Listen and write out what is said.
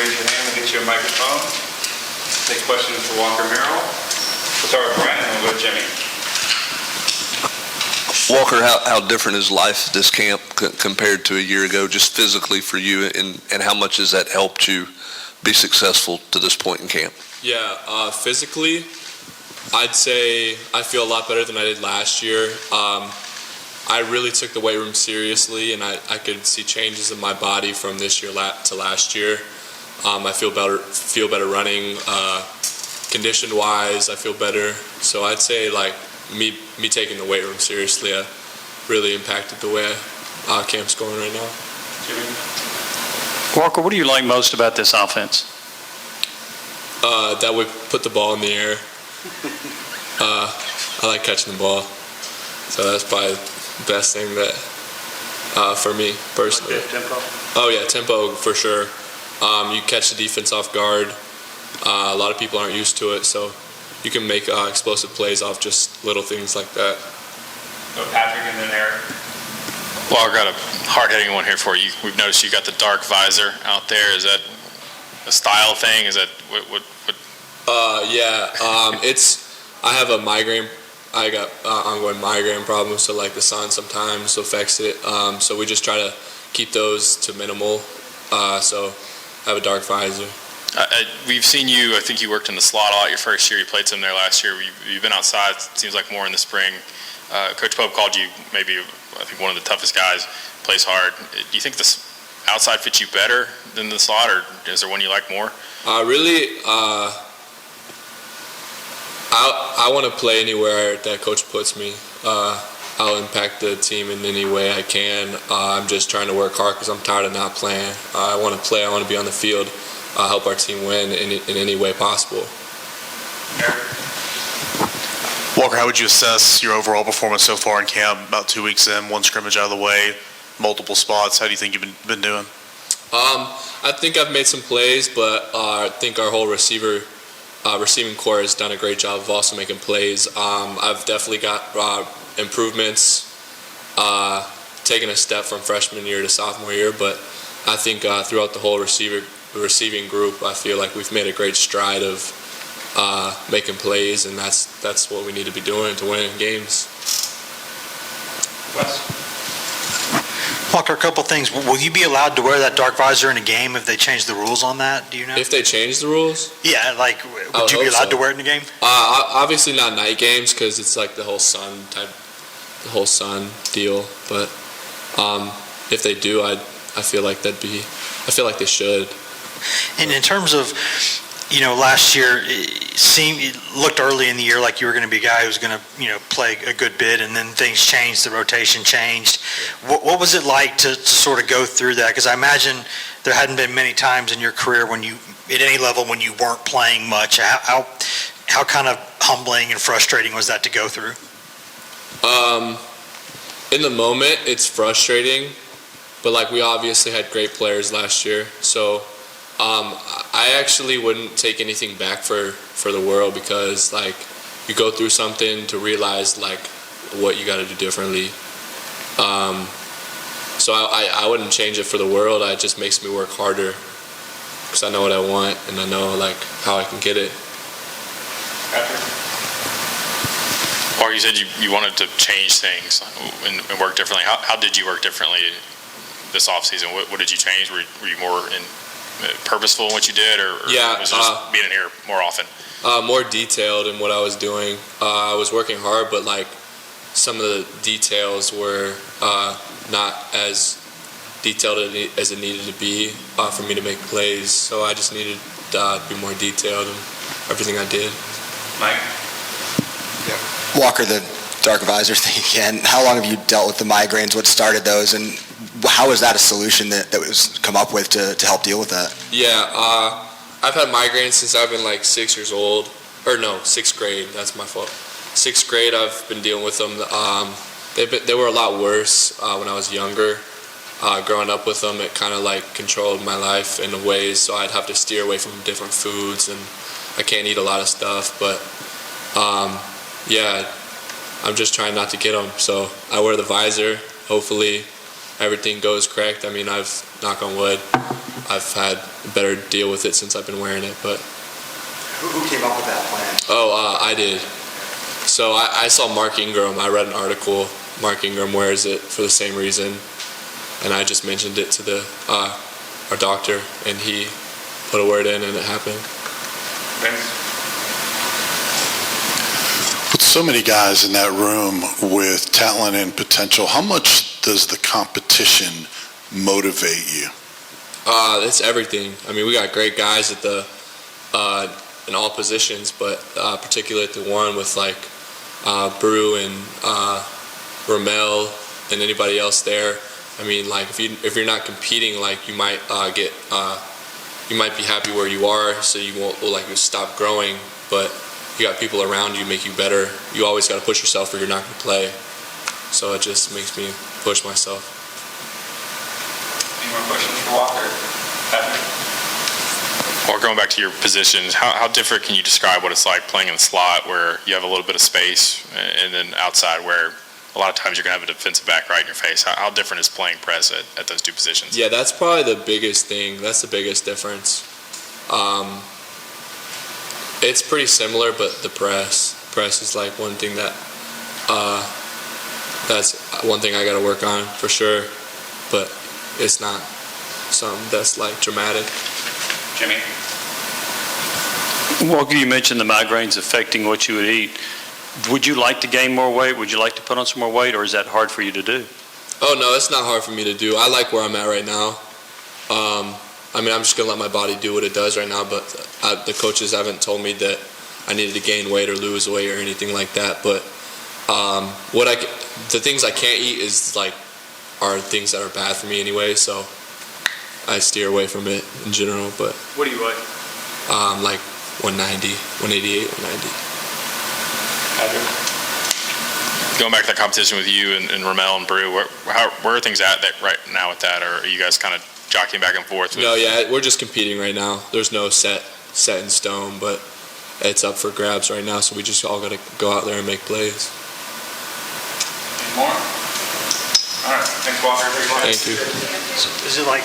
Raise your hand, we'll get you a microphone. Take questions for Walker Merrill. We'll start with Brandon and we'll go to Jimmy. Walker, how different is life this camp compared to a year ago, just physically for you, and how much has that helped you be successful to this point in camp? Yeah, physically, I'd say I feel a lot better than I did last year. I really took the weight room seriously, and I could see changes in my body from this year to last year. I feel better running, condition-wise. I feel better. So I'd say like me taking the weight room seriously really impacted the way camp's going right now. Walker, what do you like most about this offense? That we put the ball in the air. I like catching the ball, so that's probably the best thing that for me personally. Like tempo? Oh yeah, tempo for sure. You catch the defense off guard. A lot of people aren't used to it, so you can make explosive plays off just little things like that. So Patrick and then Eric. Well, I've got a hard-hitting one here for you. We've noticed you got the dark visor out there. Is that a style thing? Is that what? Yeah. I have a migraine. I got ongoing migraine problems, so like the sun sometimes affects it. So we just try to keep those to minimal. So I have a dark visor. We've seen you. I think you worked in the slot a lot your first year. You played some there last year. You've been outside. It seems like more in the spring. Coach Pope called you maybe, I think, one of the toughest guys. Plays hard. Do you think this outside fits you better than the slot, or is there one you like more? Really, I want to play anywhere that coach puts me. I'll impact the team in any way I can. I'm just trying to work hard because I'm tired of not playing. I want to play. I want to be on the field. Help our team win in any way possible. Walker, how would you assess your overall performance so far in camp? About 2 weeks in, one scrimmage out of the way, multiple spots. How do you think you've been doing? I think I've made some plays, but I think our whole receiving core has done a great job of also making plays. I've definitely got improvements, taken a step from freshman year to sophomore year, but I think throughout the whole receiving group, I feel like we've made a great stride of making plays, and that's what we need to be doing to win games. Walker, a couple things. Will you be allowed to wear that dark visor in a game if they change the rules on that? Do you know? If they change the rules? Yeah, like, would you be allowed to wear it in a game? Obviously not night games because it's like the whole sun deal. But if they do, I feel like they should. And in terms of, last year, it looked early in the year like you were going to be a guy who was going to, play a good bit, and then things changed, the rotation changed. What was it like to sort of go through that? Because I imagine there hadn't been many times in your career when you, at any level, when you weren't playing much. How kind of humbling and frustrating was that to go through? In the moment, it's frustrating, but like we obviously had great players last year, so I actually wouldn't take anything back for the world, because like you go through something to realize like what you got to do differently. So I wouldn't change it for the world. It just makes me work harder because I know what I want and I know like how I can get it. Or you said you wanted to change things and work differently. How did you work differently this offseason? What did you change? Were you more purposeful in what you did, or yeah, was it just being in here more often? More detailed in what I was doing. I was working hard, but like some of the details were not as detailed as it needed to be for me to make plays. So I just needed to be more detailed in everything I did. Mike? Walker, the dark visor thing again. How long have you dealt with the migraines? What started those, and how is that a solution that was come up with to help deal with that? Yeah, I've had migraines since I've been like 6 years old. Or no, 6th grade. That's my fault. 6th grade, I've been dealing with them. They were a lot worse when I was younger. Growing up with them, it kind of like controlled my life in ways, so I'd have to steer away from different foods, and I can't eat a lot of stuff. But yeah, I'm just trying not to get them. So I wear the visor. Hopefully everything goes correct. I mean, I've, knock on wood, I've had a better deal with it since I've been wearing it. But Who came up with that plan? I did. So I saw Mark Ingram. I read an article. Mark Ingram wears it for the same reason, and I just mentioned it to our doctor, and he put a word in, and it happened. Vince? With so many guys in that room with talent and potential, how much does the competition motivate you? It's everything. I mean, we got great guys at in all positions, but particularly at the one with like Brew and Merrill and anybody else there. I mean, like if you're not competing, like you might you might be happy where you are, so you won't like stop growing. But you got people around you make you better. You always got to push yourself, or you're not going to play. So it just makes me push myself. Any more questions for Walker? Patrick? Or going back to your positions, how different can you describe what it's like playing in the slot where you have a little bit of space, and then outside where a lot of times you're going to have a defensive back right in your face? How different is playing press at those two positions? Yeah, that's probably the biggest thing. That's the biggest difference. It's pretty similar, but the press is like one thing that's one thing I got to work on for sure, but it's not something that's like dramatic. Jimmy? Walker, you mentioned the migraines affecting what you would eat. Would you like to gain more weight? Would you like to put on some more weight, or is that hard for you to do? Oh, no, it's not hard for me to do. I like where I'm at right now. I mean, I'm just going to let my body do what it does right now, but the coaches haven't told me that I needed to gain weight or lose weight or anything like that. But the things I can't eat are things that are bad for me anyway, so I steer away from it in general. But What do you weigh? like 190, 188, 190. Going back to the competition with you and Ramel and Brew, where are things at right now with that? Or are you guys kind of jockeying back and forth? No, yeah, we're just competing right now. There's no set in stone, but it's up for grabs right now, so we just all got to go out there and make plays. Any more? All right, thanks, Walker. Thank you. Is it like